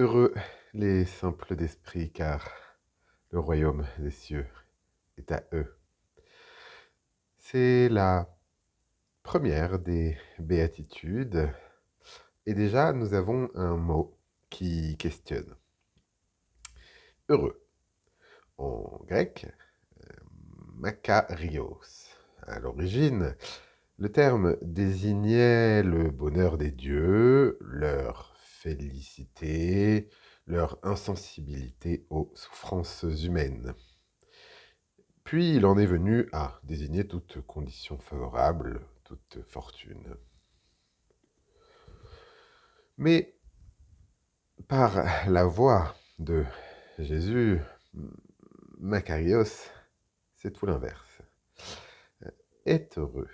Heureux les simples d'esprit, car le royaume des cieux est à eux. C'est la première des béatitudes, et déjà nous avons un mot qui questionne. Heureux, en grec, makarios. À l'origine, le terme désignait le bonheur des dieux, leur félicité, leur insensibilité aux souffrances humaines. Puis il en est venu à désigner toute condition favorable, toute fortune. Mais par la voix de Jésus, Makarios, c'est tout l'inverse. Est heureux,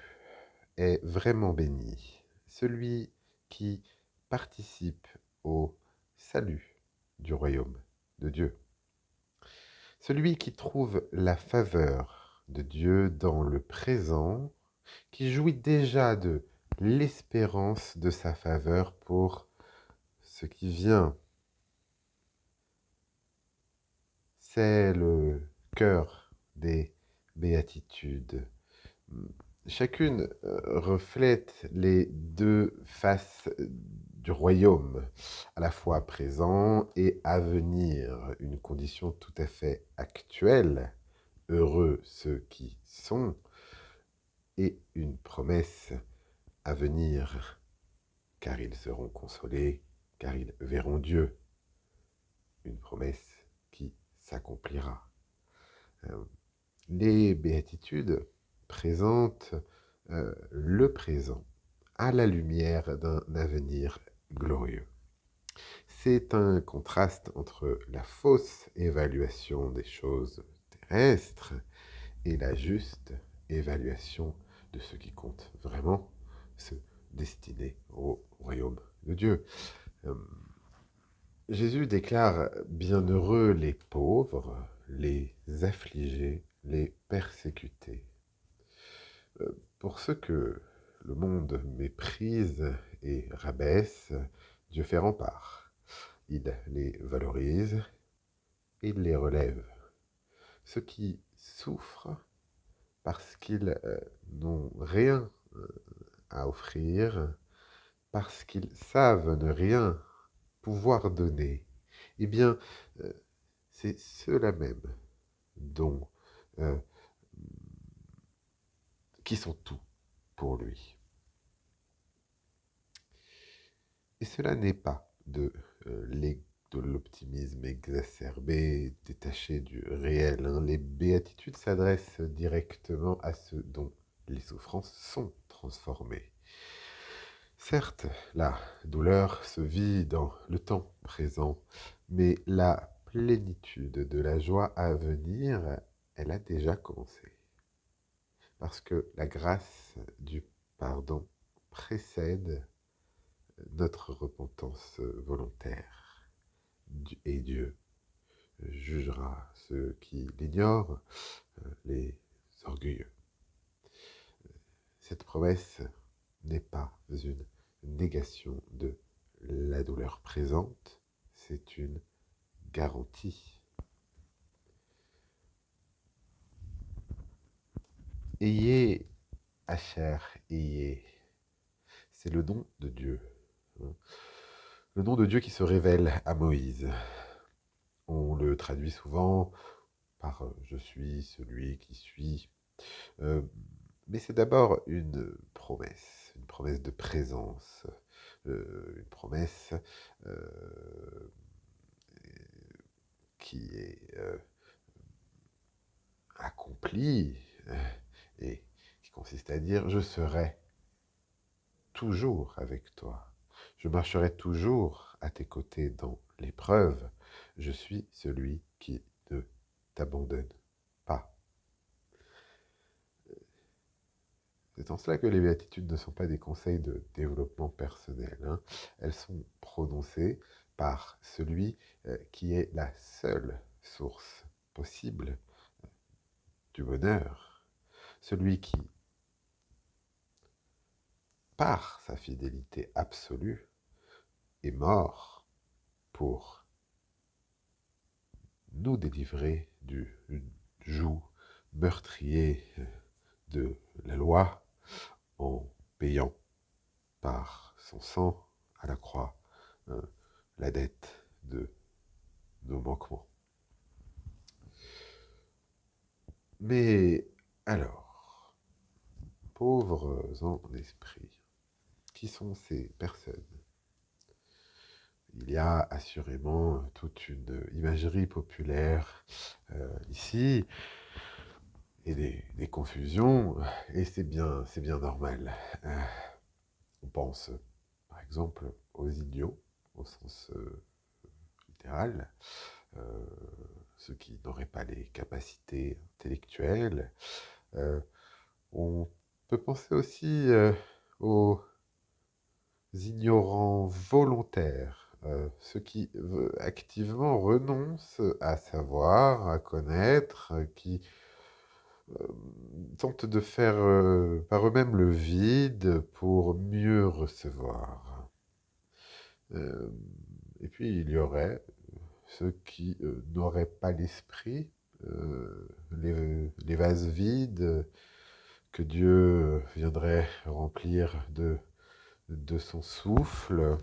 est vraiment béni, celui qui participe au salut du royaume de Dieu. Celui qui trouve la faveur de Dieu dans le présent, qui jouit déjà de l'espérance de sa faveur pour ce qui vient. C'est le cœur des béatitudes. Chacune reflète les deux faces du royaume, à la fois présent et à venir, une condition tout à fait actuelle. Heureux ceux qui sont, et une promesse à venir, car ils seront consolés, car ils verront Dieu. Une promesse qui s'accomplira. Les béatitudes présentent le présent à la lumière d'un avenir glorieux. C'est un contraste entre la fausse évaluation des choses terrestres et la juste évaluation de ce qui compte vraiment, se destiner au royaume de Dieu. Jésus déclare bienheureux les pauvres, les affligés, les persécutés. Pour ceux que le monde méprise et rabaisse, Dieu fait rempart. Il les valorise et il les relève. Ceux qui souffrent parce qu'ils n'ont rien à offrir, parce qu'ils savent ne rien pouvoir donner, eh bien, c'est ceux-là même dont, qui sont tout pour lui. Et cela n'est pas de l'optimisme exacerbé, détaché du réel. Les béatitudes s'adressent directement à ceux dont les souffrances sont transformées. Certes, la douleur se vit dans le temps présent, mais la plénitude de la joie à venir, elle a déjà commencé. Parce que la grâce du pardon précède notre repentance volontaire. Et Dieu jugera ceux qui l'ignorent, les orgueilleux. Cette promesse n'est pas une négation de la douleur présente, c'est une garantie. Ayez, Asher, ayez, c'est le nom de Dieu. Le nom de Dieu qui se révèle à Moïse. On le traduit souvent par je suis celui qui suis. Mais c'est d'abord une promesse de présence, une promesse qui est accomplie et qui consiste à dire je serai toujours avec toi, je marcherai toujours à tes côtés dans l'épreuve, je suis celui qui ne t'abandonne pas. C'est en cela que les béatitudes ne sont pas des conseils de développement personnel. Elles sont prononcées par celui qui est la seule source possible du bonheur. Celui qui, par sa fidélité absolue, est mort pour nous délivrer du joug meurtrier de la loi en payant par son sang à la croix la dette de nos manquements. Mais alors, pauvres en esprit, qui sont ces personnes? Il y a assurément toute une imagerie populaire ici, et des confusions, et c'est bien normal. On pense, par exemple, aux idiots, au sens littéral, ceux qui n'auraient pas les capacités intellectuelles. On peut penser aussi aux ignorants volontaires, ceux qui activement renoncent à savoir, à connaître, qui tentent de faire par eux-mêmes le vide pour mieux recevoir. Et puis il y aurait ceux qui n'auraient pas l'esprit, les vases vides que Dieu viendrait remplir de son souffle.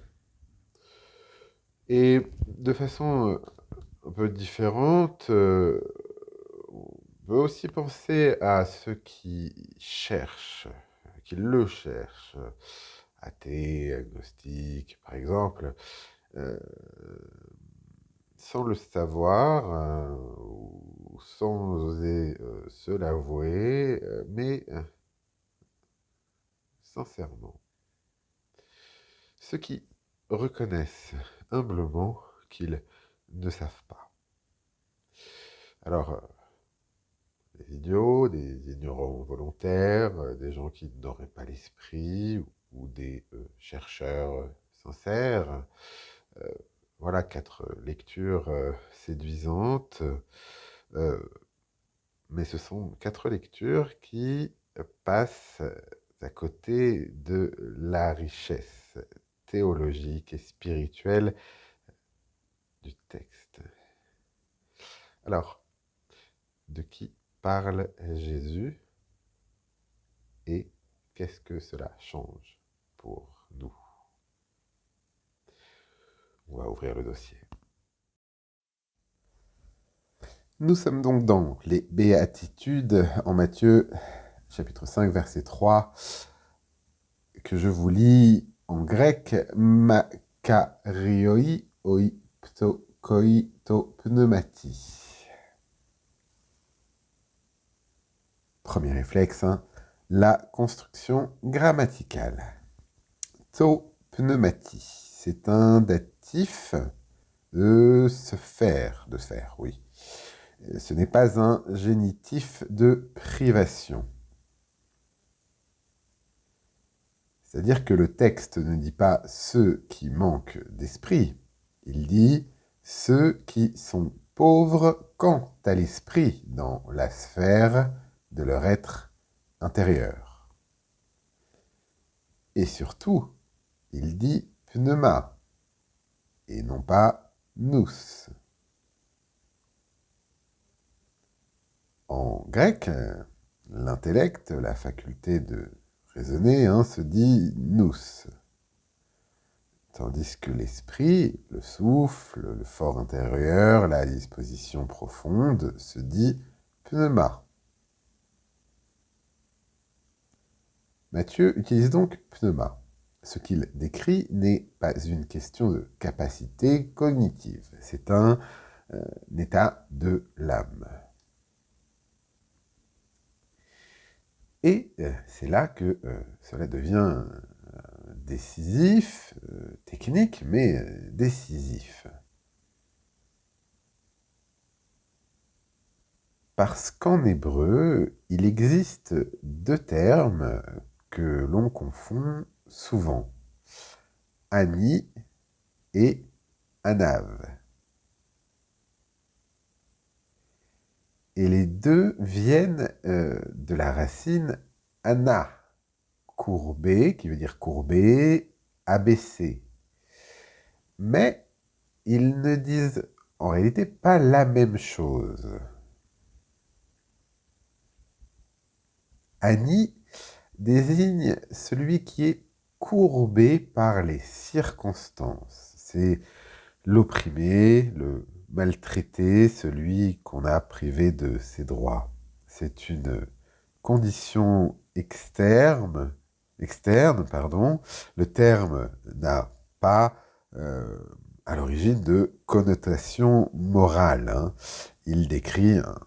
Et de façon un peu différente, on peut aussi penser à ceux qui cherchent, qui le cherchent, athées, agnostiques, par exemple, euh, sans le savoir, ou sans oser se l'avouer, mais sincèrement. Ceux qui reconnaissent humblement qu'ils ne savent pas. Alors, des idiots, des ignorants volontaires, des gens qui n'auraient pas l'esprit, ou des chercheurs sincères. Voilà 4 lectures séduisantes, mais ce sont 4 lectures qui passent à côté de la richesse théologique et spirituelle du texte. Alors, de qui parle Jésus et qu'est-ce que cela change pour nous? On va ouvrir le dossier. Nous sommes donc dans les béatitudes en Matthieu, chapitre 5, verset 3, que je vous lis en grec, makarioi oi ptokoi to pneumati. Premier réflexe, la construction grammaticale. To pneumati, c'est un datif de se faire, oui. Ce n'est pas un génitif de privation. C'est-à-dire que le texte ne dit pas ceux qui manquent d'esprit, il dit ceux qui sont pauvres quant à l'esprit dans la sphère de leur être intérieur. Et surtout, il dit pneuma et non pas nous. En grec, l'intellect, la faculté de raisonner, se dit nous. Tandis que l'esprit, le souffle, le fort intérieur, la disposition profonde, se dit pneuma. Matthieu utilise donc pneuma. Ce qu'il décrit n'est pas une question de capacité cognitive, c'est un état de l'âme. Et c'est là que cela devient décisif, technique, mais décisif. Parce qu'en hébreu, il existe 2 termes que l'on confond souvent, ani et anav. Et les deux viennent de la racine ana, courbé, qui veut dire courbé, abaissé. Mais ils ne disent en réalité pas la même chose. Ani désigne celui qui est courbé par les circonstances. C'est l'opprimé, le maltraité, celui qu'on a privé de ses droits. C'est une condition externe. Le terme n'a pas à l'origine de connotation morale, hein. Il décrit un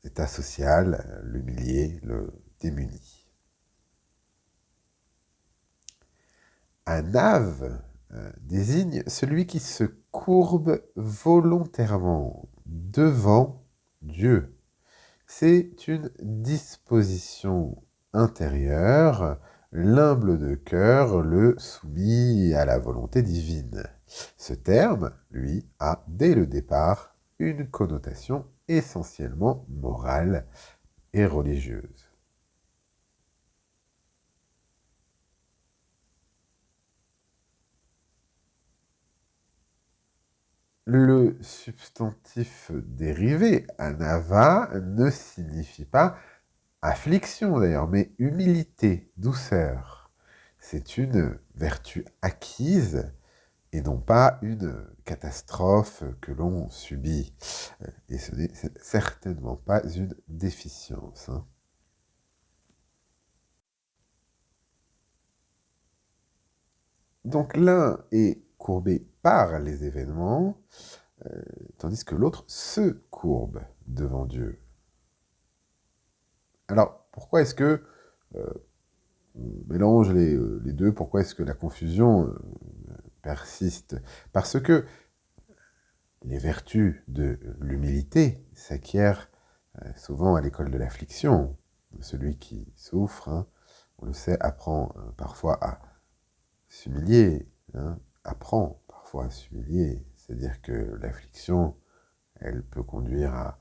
état social, l'humilié, le démuni. Un ave désigne celui qui se courbe volontairement devant Dieu. C'est une disposition intérieure, l'humble de cœur, le soumis à la volonté divine. Ce terme, lui, a dès le départ une connotation essentiellement morale et religieuse. Le substantif dérivé, anava, ne signifie pas affliction d'ailleurs, mais humilité, douceur. C'est une vertu acquise et non pas une catastrophe que l'on subit. Et ce n'est certainement pas une déficience, hein. Donc l'un est courbé par les événements, tandis que l'autre se courbe devant Dieu. Alors, pourquoi est-ce que on mélange les deux? Pourquoi est-ce que la confusion persiste? Parce que les vertus de l'humilité s'acquièrent souvent à l'école de l'affliction. Celui qui souffre, hein, on le sait, apprend parfois à s'humilier, hein, apprend parfois à s'humilier. C'est-à-dire que l'affliction, elle peut conduire à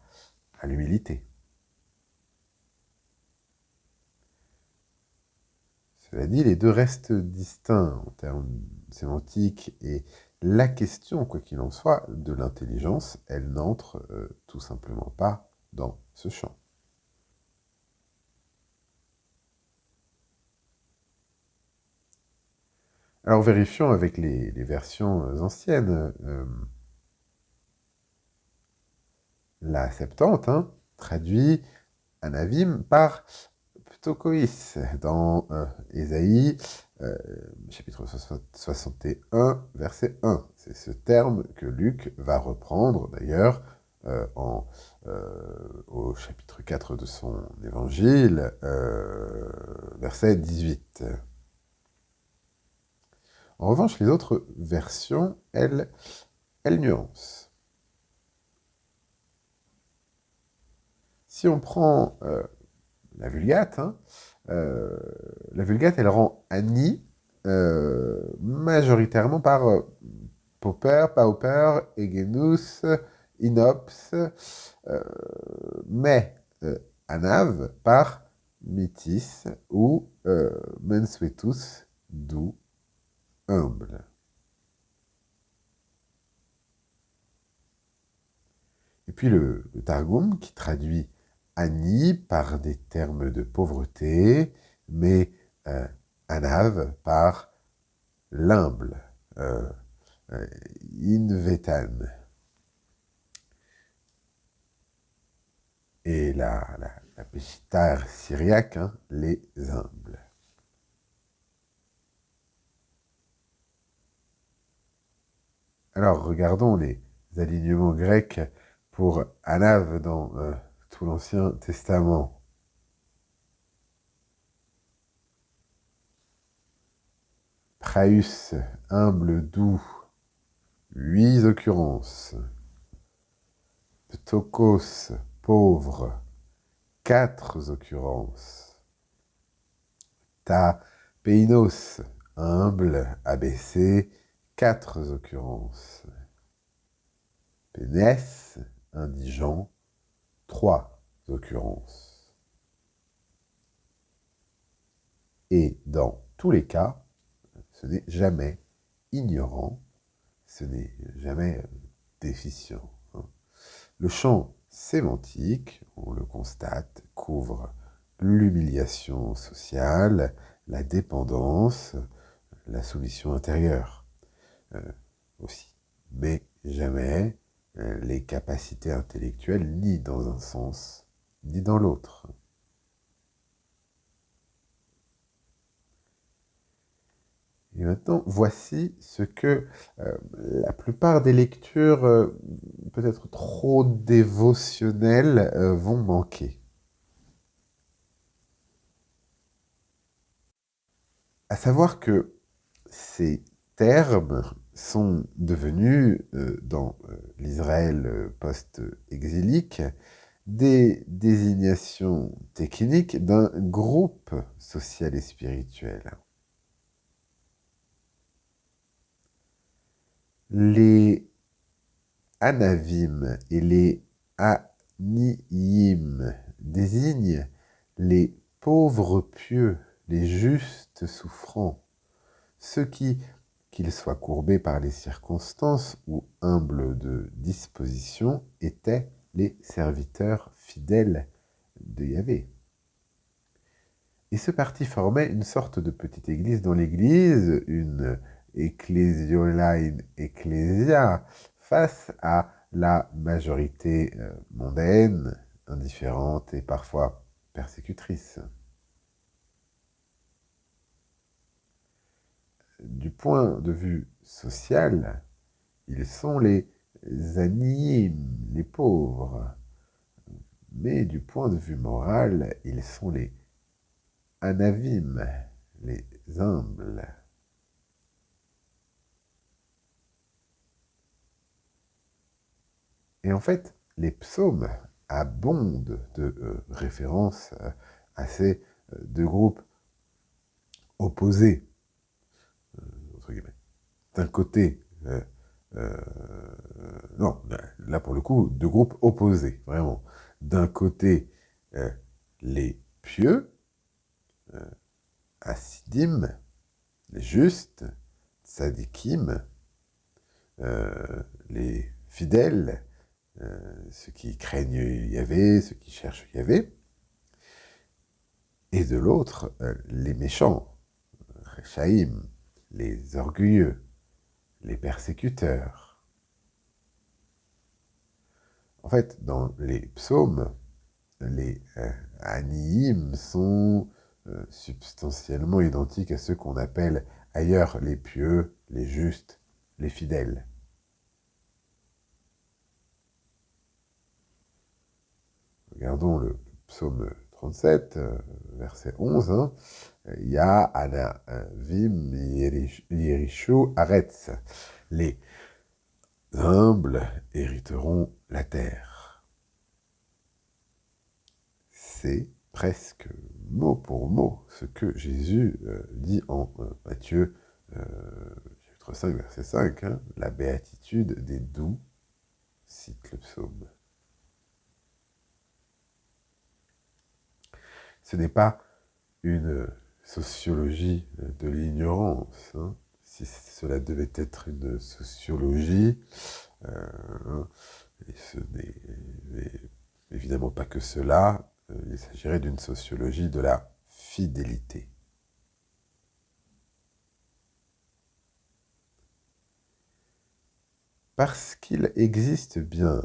l'humilité. Cela dit, les deux restent distincts en termes sémantiques et la question, quoi qu'il en soit, de l'intelligence, elle n'entre tout simplement pas dans ce champ. Alors vérifions avec les versions anciennes. La Septante, hein, traduit Anavim par Ptokoïs dans Ésaïe, chapitre 61, verset 1. C'est ce terme que Luc va reprendre d'ailleurs au chapitre 4 de son évangile, verset 18. En revanche, les autres versions, elles nuancent. Si on prend la Vulgate, hein, la Vulgate, elle rend Annie majoritairement par Pauper, Pauper, Egenus, Inops, mais Anav par Métis ou Mensuetus, d'où humble. Et puis le Targum qui traduit Ani par des termes de pauvreté, mais Anav par l'humble, Invetan. Et la Peshitta syriaque, hein, les humbles. Alors, regardons les alignements grecs pour Anav dans tout l'Ancien Testament. Praeus, humble, doux, 8 occurrences. Ptokos, pauvre, 4 occurrences. Ta Peinos, humble, abaissé, 4 occurrences. Pénès, indigent, 3 occurrences. Et dans tous les cas, ce n'est jamais ignorant, ce n'est jamais déficient. Le champ sémantique, on le constate, couvre l'humiliation sociale, la dépendance, la soumission intérieure aussi, mais jamais les capacités intellectuelles ni dans un sens ni dans l'autre. Et maintenant, voici ce que la plupart des lectures, peut-être trop dévotionnelles, vont manquer. À savoir que ces termes sont devenus, dans l'Israël post-exilique, des désignations techniques d'un groupe social et spirituel. Les Anavim et les Aniyim désignent les pauvres pieux, les justes souffrants, ceux qui, qu'ils soient courbés par les circonstances ou humbles de disposition, étaient les serviteurs fidèles de Yahvé. Et ce parti formait une sorte de petite église dans l'église, une ecclesiolae ecclesia, face à la majorité mondaine, indifférente et parfois persécutrice. Du point de vue social, ils sont les aniyim, les pauvres, mais du point de vue moral, ils sont les anavim, les humbles. Et en fait, les psaumes abondent de références à ces deux groupes opposés, entre guillemets. D'un côté, non, là pour le coup, deux groupes opposés, vraiment. D'un côté, les pieux, Hasidim, les justes, Tzadikim, les fidèles, ceux qui craignent Yahvé, ceux qui cherchent Yahvé, et de l'autre, les méchants, Rechaïm, les orgueilleux, les persécuteurs. En fait, dans les psaumes, les Aniyim sont substantiellement identiques à ceux qu'on appelle ailleurs les pieux, les justes, les fidèles. Regardons le psaume 37, verset 11. Hein. Il y a Anavim Yerishu Aretz. Les humbles hériteront la terre. C'est presque mot pour mot ce que Jésus dit en Matthieu chapitre 5, verset 5. Hein. La béatitude des doux, cite le psaume. Ce n'est pas une sociologie de l'ignorance. Hein. Si cela devait être une sociologie, et ce n'est évidemment pas que cela, il s'agirait d'une sociologie de la fidélité. Parce qu'il existe bien,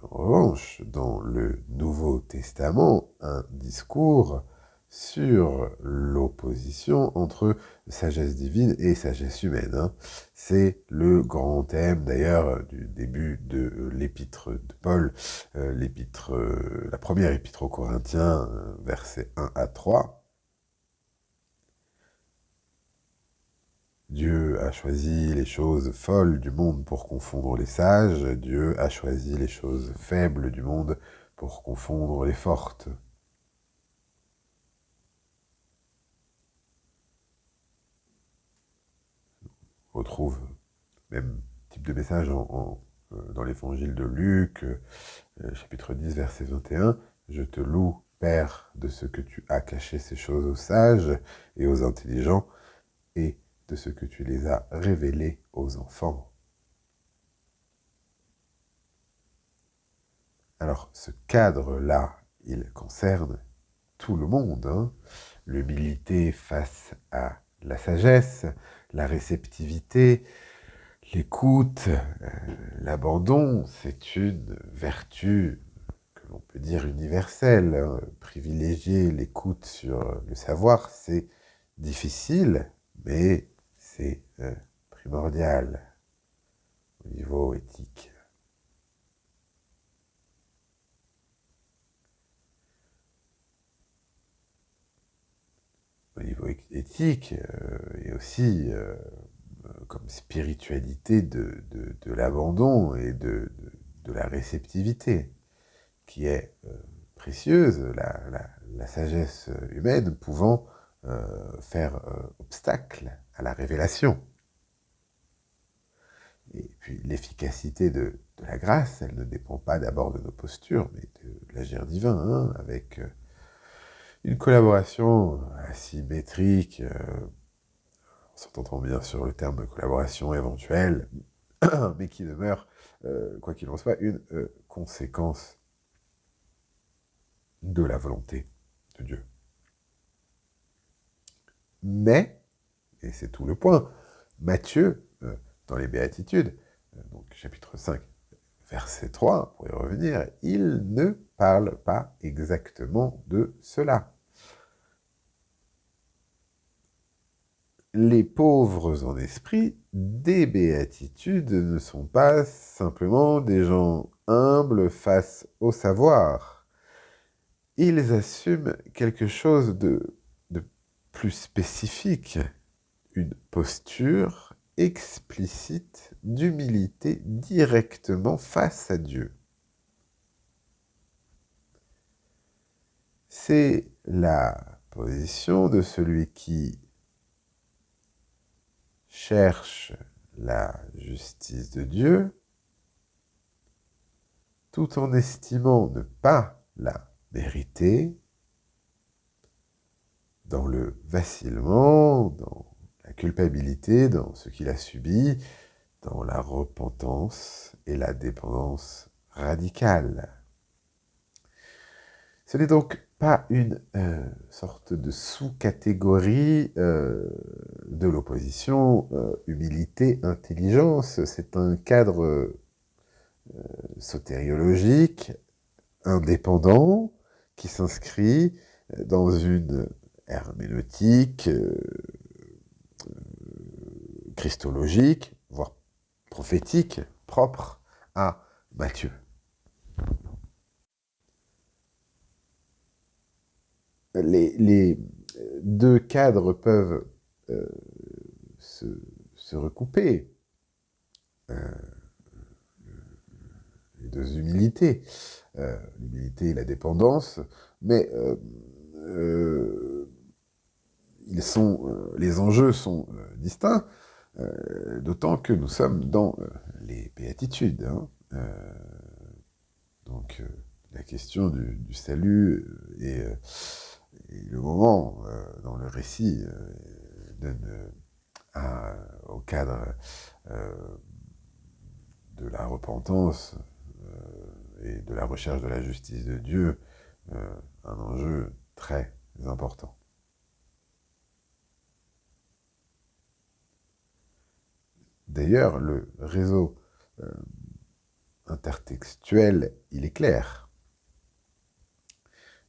en revanche, dans le Nouveau Testament, un discours sur l'opposition entre sagesse divine et sagesse humaine. Hein. C'est le grand thème, d'ailleurs, du début de l'épître de Paul, la première épître aux Corinthiens, versets 1 à 3. Dieu a choisi les choses folles du monde pour confondre les sages. Dieu a choisi les choses faibles du monde pour confondre les fortes. On retrouve le même type de message dans l'évangile de Luc, chapitre 10, verset 21. Je te loue, Père, de ce que tu as caché ces choses aux sages et aux intelligents, et de ce que tu les as révélées aux enfants. Alors, ce cadre-là, il concerne tout le monde, hein. L'humilité face à la sagesse, la réceptivité, l'écoute, l'abandon, c'est une vertu que l'on peut dire universelle, hein. Privilégier l'écoute sur le savoir, c'est difficile, mais c'est primordial au niveau éthique. Au niveau éthique, et aussi comme spiritualité de l'abandon et de la réceptivité, qui est précieuse, la sagesse humaine pouvant faire obstacle à la révélation. Et puis l'efficacité de la grâce, elle ne dépend pas d'abord de nos postures, mais de l'agir divin, hein, avec une collaboration asymétrique, on s'entend bien sur le terme de collaboration éventuelle, mais qui demeure, quoi qu'il en soit, une conséquence de la volonté de Dieu. Mais, et c'est tout le point, Matthieu, dans les Béatitudes, donc chapitre 5, verset 3, pour y revenir, il ne parle pas exactement de cela. Les pauvres en esprit des béatitudes ne sont pas simplement des gens humbles face au savoir. Ils assument quelque chose de plus spécifique, une posture explicite d'humilité directement face à Dieu. C'est la position de celui qui cherche la justice de Dieu, tout en estimant ne pas la mériter, dans le vacillement, dans la culpabilité, dans ce qu'il a subi, dans la repentance et la dépendance radicale. Ce n'est donc pas une sorte de sous-catégorie de l'opposition humilité-intelligence, c'est un cadre sotériologique, indépendant, qui s'inscrit dans une herméneutique christologique, voire prophétique, propre à Matthieu. Les deux cadres peuvent se recouper, les deux humilités, l'humilité et la dépendance, mais les enjeux sont distincts, d'autant que nous sommes dans les béatitudes, hein. Donc la question du salut et le moment dans le récit donne au cadre de la repentance et de la recherche de la justice de Dieu un enjeu très important. D'ailleurs, le réseau intertextuel, il est clair.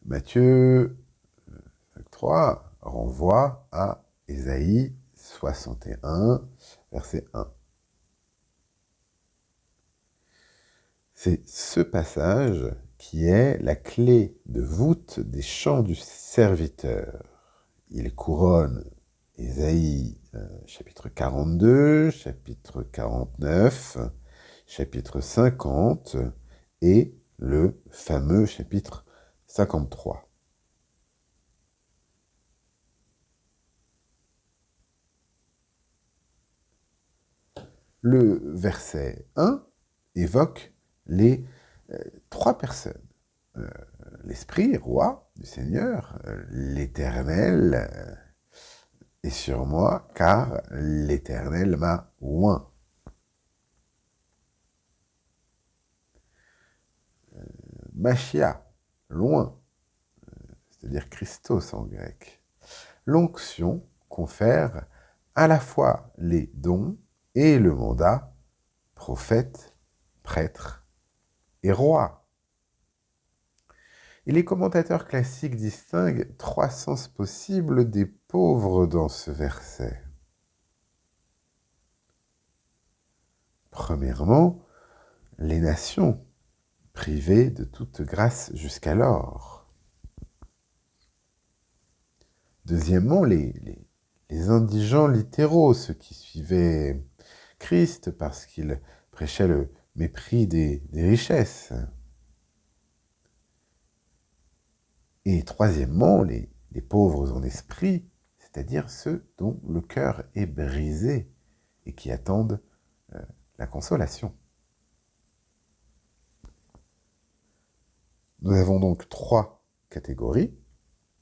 Matthieu 3 renvoie à Ésaïe 61, verset 1. C'est ce passage qui est la clé de voûte des chants du serviteur. Il couronne Ésaïe chapitre 42, chapitre 49, chapitre 50 et le fameux chapitre 53. Le verset 1 évoque les trois personnes. L'Esprit, roi du Seigneur, l'Éternel est sur moi, car l'Éternel m'a oint. machia, loin, c'est-à-dire Christos en grec. L'onction confère à la fois les dons et le mandat prophète, prêtre et roi. Et les commentateurs classiques distinguent trois sens possibles des pauvres dans ce verset. Premièrement, les nations, privées de toute grâce jusqu'alors. Deuxièmement, les indigents littéraux, ceux qui suivaient Christ parce qu'il prêchait le mépris des richesses. Et troisièmement, les pauvres en esprit, c'est-à-dire ceux dont le cœur est brisé et qui attendent la consolation. Nous avons donc trois catégories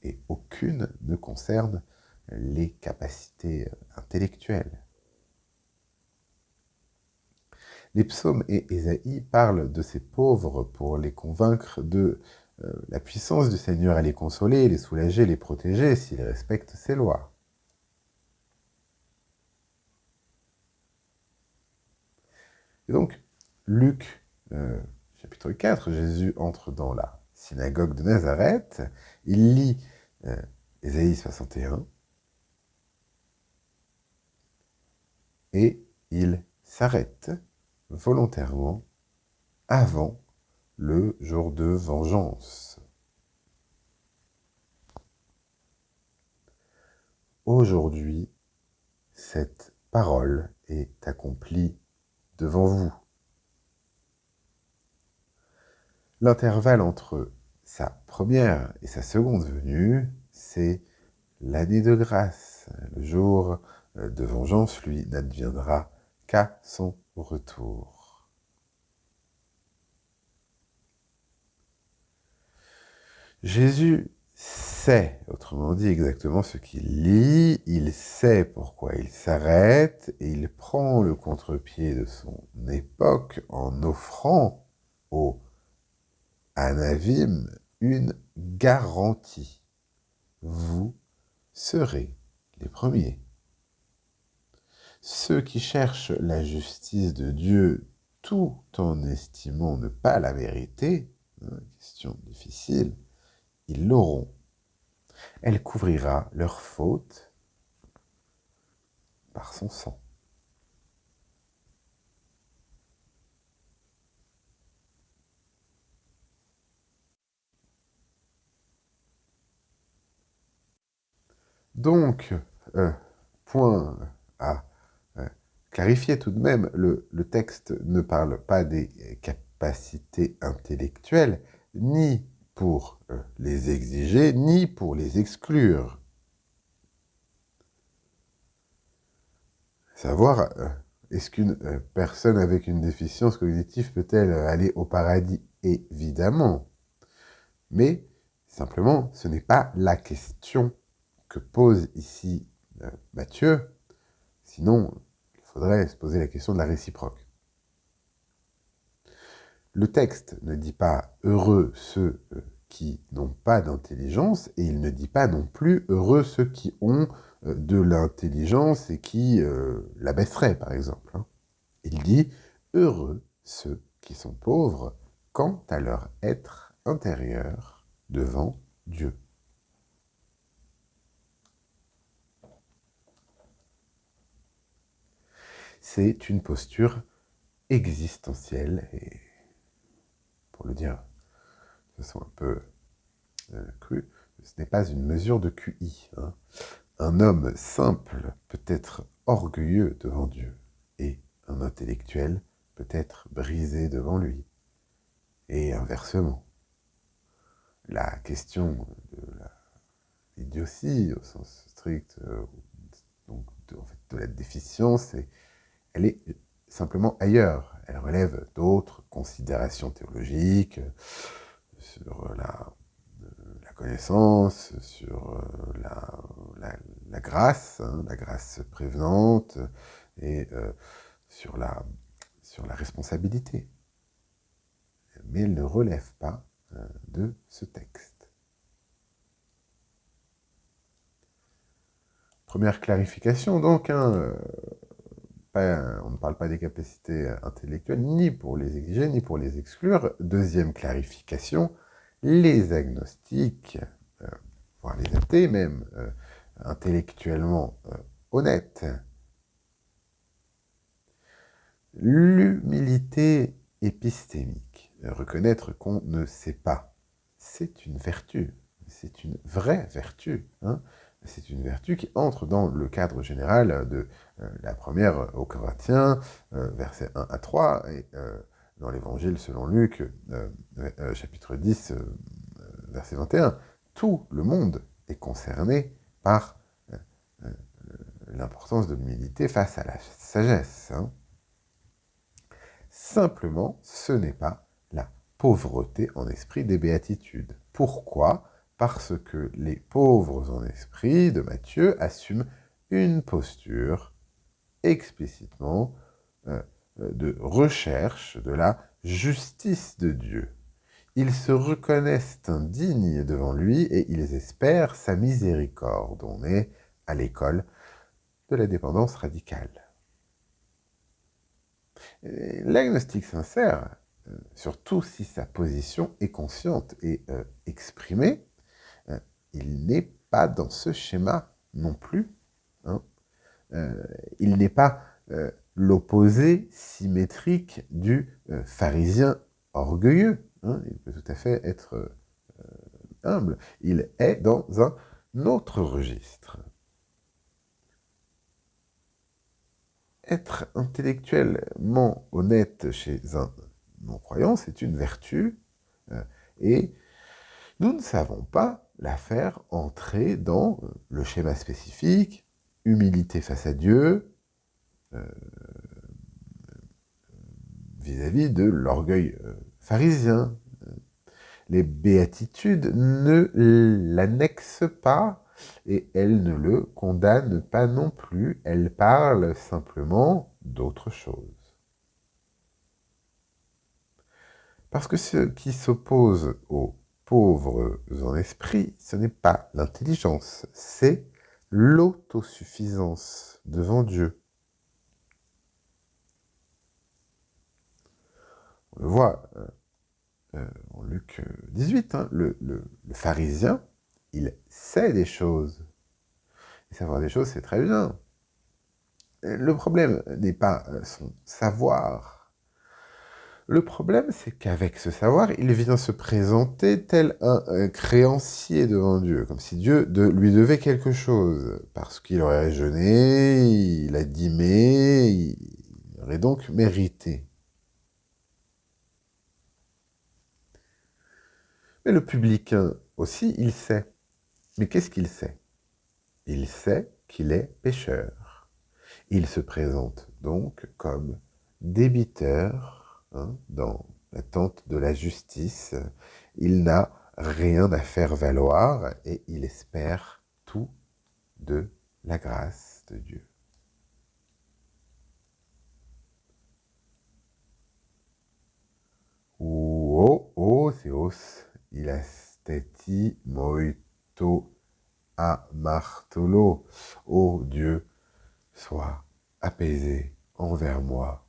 et aucune ne concerne les capacités intellectuelles. Les psaumes et Ésaïe parlent de ces pauvres pour les convaincre de la puissance du Seigneur à les consoler, les soulager, les protéger s'ils respectent ses lois. Et donc, Luc, chapitre 4, Jésus entre dans la synagogue de Nazareth, il lit Ésaïe 61, et il s'arrête volontairement avant le jour de vengeance. Aujourd'hui, cette parole est accomplie devant vous. L'intervalle entre sa première et sa seconde venue, c'est l'année de grâce. Le jour de vengeance, lui, n'adviendra qu'à son retour. Jésus sait, autrement dit, exactement ce qu'il lit, il sait pourquoi il s'arrête, et il prend le contre-pied de son époque en offrant au Anavim une garantie. Vous serez les premiers. Ceux qui cherchent la justice de Dieu tout en estimant ne pas la mériter, question difficile, ils l'auront. Elle couvrira leurs fautes par son sang. Donc, point à clarifier tout de même, le texte ne parle pas des capacités intellectuelles, ni pour les exiger, ni pour les exclure. Savoir, est-ce qu'une personne avec une déficience cognitive peut-elle aller au paradis? Évidemment. Mais, simplement, ce n'est pas la question que pose ici Matthieu. Sinon, il faudrait se poser la question de la réciproque. Le texte ne dit pas « heureux ceux qui n'ont pas d'intelligence » et il ne dit pas non plus « heureux ceux qui ont de l'intelligence et qui l'abaisseraient » par exemple. Il dit « heureux ceux qui sont pauvres quant à leur être intérieur devant Dieu ». C'est une posture existentielle et, pour le dire de façon un peu crue, ce n'est pas une mesure de QI. Un homme simple peut être orgueilleux devant Dieu et un intellectuel peut être brisé devant lui. Et inversement. La question de l'idiotie, au sens strict, donc de la déficience, elle est simplement ailleurs. Elle relève d'autres considérations théologiques sur la connaissance, sur la grâce, la grâce prévenante, et sur la responsabilité. Mais elle ne relève pas de ce texte. Première clarification, donc, on ne parle pas des capacités intellectuelles, ni pour les exiger, ni pour les exclure. Deuxième clarification, les agnostiques, voire les athées même, intellectuellement honnêtes, l'humilité épistémique, reconnaître qu'on ne sait pas, c'est une vertu, c'est une vraie vertu, hein. C'est une vertu qui entre dans le cadre général de la première aux Corinthiens, versets 1 à 3, et dans l'Évangile selon Luc, chapitre 10, verset 21. Tout le monde est concerné par l'importance de l'humilité face à la sagesse, hein. Simplement, ce n'est pas la pauvreté en esprit des béatitudes. Pourquoi ? Parce que les pauvres en esprit de Matthieu assument une posture explicitement de recherche de la justice de Dieu. Ils se reconnaissent indignes devant lui et ils espèrent sa miséricorde. On est à l'école de la dépendance radicale. L'agnostique sincère, surtout si sa position est consciente et exprimée, il n'est pas dans ce schéma non plus, hein. Il n'est pas l'opposé symétrique du pharisien orgueilleux, hein. Il peut tout à fait être humble. Il est dans un autre registre. Être intellectuellement honnête chez un non-croyant, c'est une vertu, et nous ne savons pas la faire entrer dans le schéma spécifique, humilité face à Dieu, vis-à-vis de l'orgueil pharisien. Les béatitudes ne l'annexent pas et elles ne le condamnent pas non plus. Elles parlent simplement d'autre chose. Parce que ce qui s'oppose aux pauvres en esprit, ce n'est pas l'intelligence, c'est l'autosuffisance devant Dieu. On le voit en Luc 18, hein, le pharisien, il sait des choses. Et savoir des choses, c'est très bien. Le problème n'est pas son savoir. Le problème, c'est qu'avec ce savoir, il vient se présenter tel un créancier devant Dieu, comme si Dieu lui devait quelque chose, parce qu'il aurait jeûné, il a dîmé, il aurait donc mérité. Mais le publicain aussi, il sait. Mais qu'est-ce qu'il sait ? Il sait qu'il est pécheur. Il se présente donc comme débiteur, hein, dans l'attente de la justice. Il n'a rien à faire valoir et il espère tout de la grâce de Dieu. Theos, il asteti moito amartolo. Ô Dieu, sois apaisé envers moi,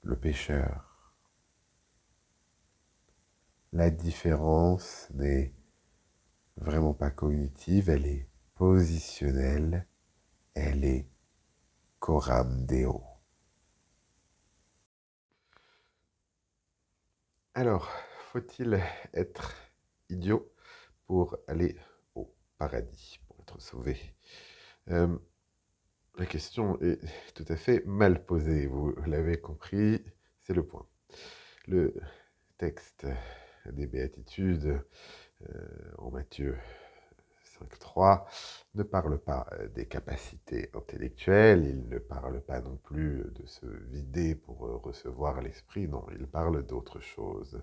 le pécheur. La différence n'est vraiment pas cognitive, elle est positionnelle, elle est coram deo. Alors, faut-il être idiot pour aller au paradis, pour être sauvé ? La question est tout à fait mal posée, vous l'avez compris, c'est le point. Le texte des Béatitudes en Matthieu 5.3 ne parle pas des capacités intellectuelles, il ne parle pas non plus de se vider pour recevoir l'esprit, non, il parle d'autre chose.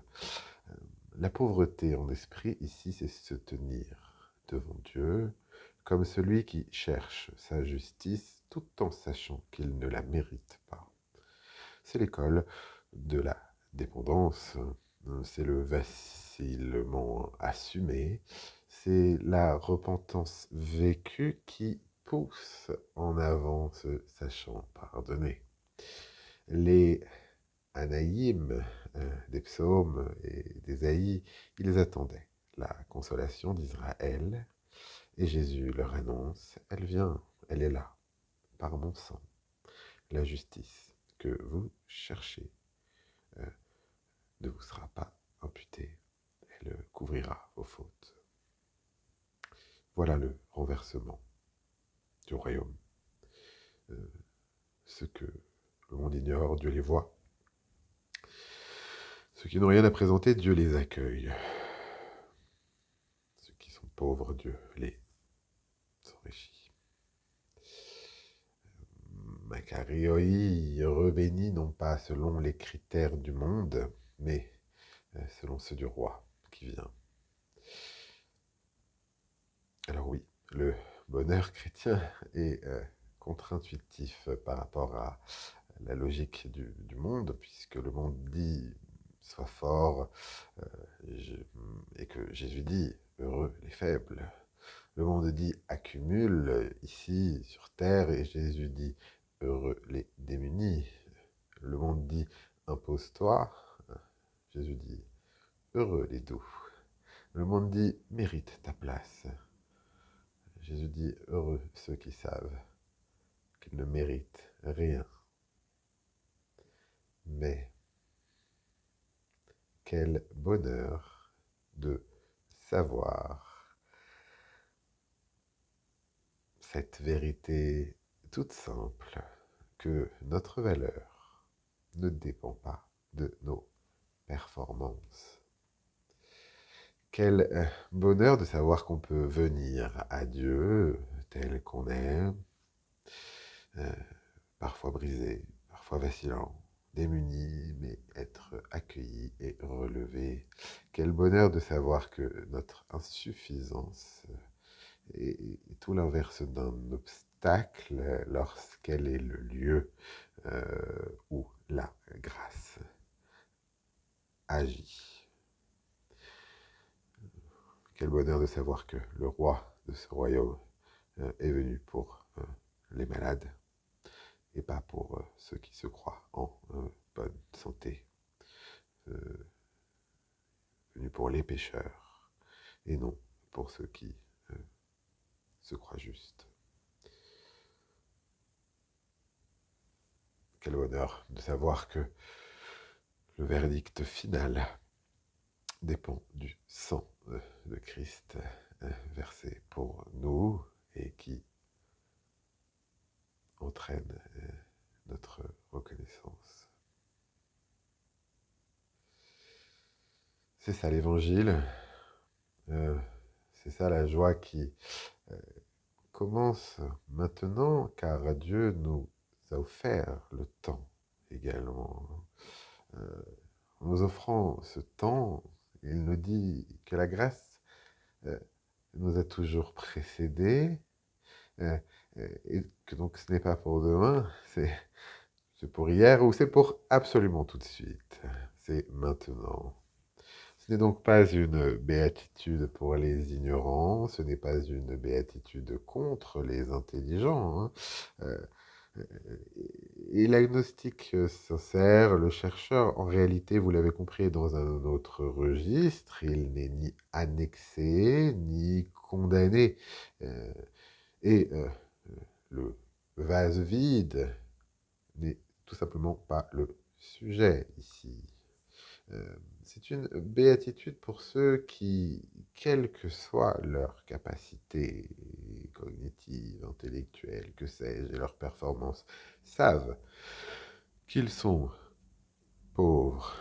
La pauvreté en esprit, ici, c'est se tenir devant Dieu comme celui qui cherche sa justice tout en sachant qu'il ne la mérite pas. C'est l'école de la dépendance, c'est ils m'ont assumé, c'est la repentance vécue qui pousse en avant ce sachant pardonner. Les Anaïm des psaumes et d'Ésaïe, ils attendaient la consolation d'Israël, et Jésus leur annonce, elle vient, elle est là, par mon sang, la justice que vous cherchez ne vous sera pas imputée, elle couvrira vos fautes. Voilà le renversement du royaume. Ceux que le monde ignore, Dieu les voit. Ceux qui n'ont rien à présenter, Dieu les accueille. Ceux qui sont pauvres, Dieu les enrichit. Makarioi, heureux béni, non pas selon les critères du monde, mais selon ceux du roi qui vient. Alors oui, le bonheur chrétien est contre-intuitif par rapport à la logique du monde, puisque le monde dit sois fort, et que Jésus dit heureux les faibles. Le monde dit accumule ici sur terre, et Jésus dit heureux les démunis. Le monde dit impose-toi, Jésus dit heureux les doux. Le monde dit mérite ta place. Jésus dit heureux ceux qui savent qu'ils ne méritent rien. Mais quel bonheur de savoir cette vérité toute simple, que notre valeur ne dépend pas de nos performances. Quel bonheur de savoir qu'on peut venir à Dieu tel qu'on est, parfois brisé, parfois vacillant, démuni, mais être accueilli et relevé. Quel bonheur de savoir que notre insuffisance est tout l'inverse d'un obstacle lorsqu'elle est le lieu où la grâce agit. Quel bonheur de savoir que le roi de ce royaume est venu pour les malades et pas pour ceux qui se croient en bonne santé, venu pour les pécheurs et non pour ceux qui se croient justes. Quel bonheur de savoir que le verdict final dépend du sang de Christ versé pour nous et qui entraîne notre reconnaissance. C'est ça l'évangile, c'est ça la joie qui commence maintenant, car Dieu nous a offert le temps également. En nous offrant ce temps, il nous dit que la grâce nous a toujours précédés, et que donc ce n'est pas pour demain, c'est pour hier ou c'est pour absolument tout de suite. C'est maintenant. Ce n'est donc pas une béatitude pour les ignorants, ce n'est pas une béatitude contre les intelligents. Hein. Et l'agnostique sincère, le chercheur, en réalité, vous l'avez compris, est dans un autre registre. Il n'est ni annexé, ni condamné. Et le vase vide n'est tout simplement pas le sujet ici. C'est une béatitude pour ceux qui, quelle que soit leur capacité cognitive, intellectuelle, que sais-je, et leur performance, savent qu'ils sont pauvres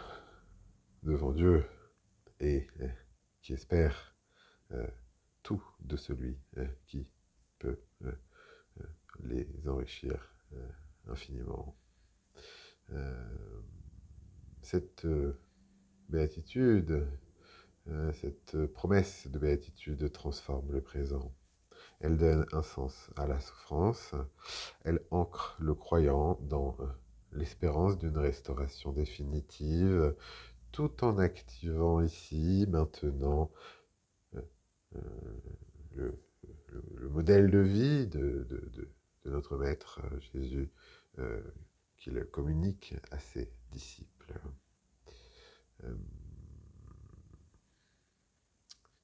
devant Dieu et qui espèrent tout de celui qui peut les enrichir infiniment. Cette béatitude, cette promesse de béatitude transforme le présent. Elle donne un sens à la souffrance. Elle ancre le croyant dans l'espérance d'une restauration définitive, tout en activant ici, maintenant, euh, euh, le, le modèle de vie de notre Maître Jésus, euh, qu'il communique à ses disciples. Euh,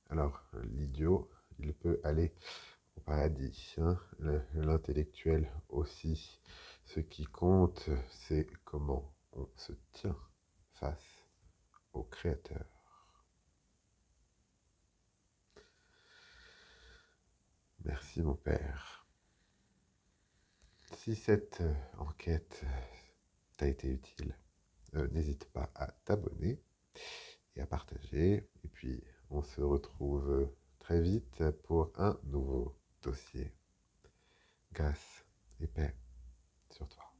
alors, l'idiot, il peut aller au paradis, hein, l'intellectuel aussi. Ce qui compte, c'est comment on se tient face au Créateur. Merci mon Père. Si cette enquête t'a été utile, n'hésite pas à t'abonner et à partager. Et puis, on se retrouve très vite pour un nouveau dossier. Grâce et paix sur toi.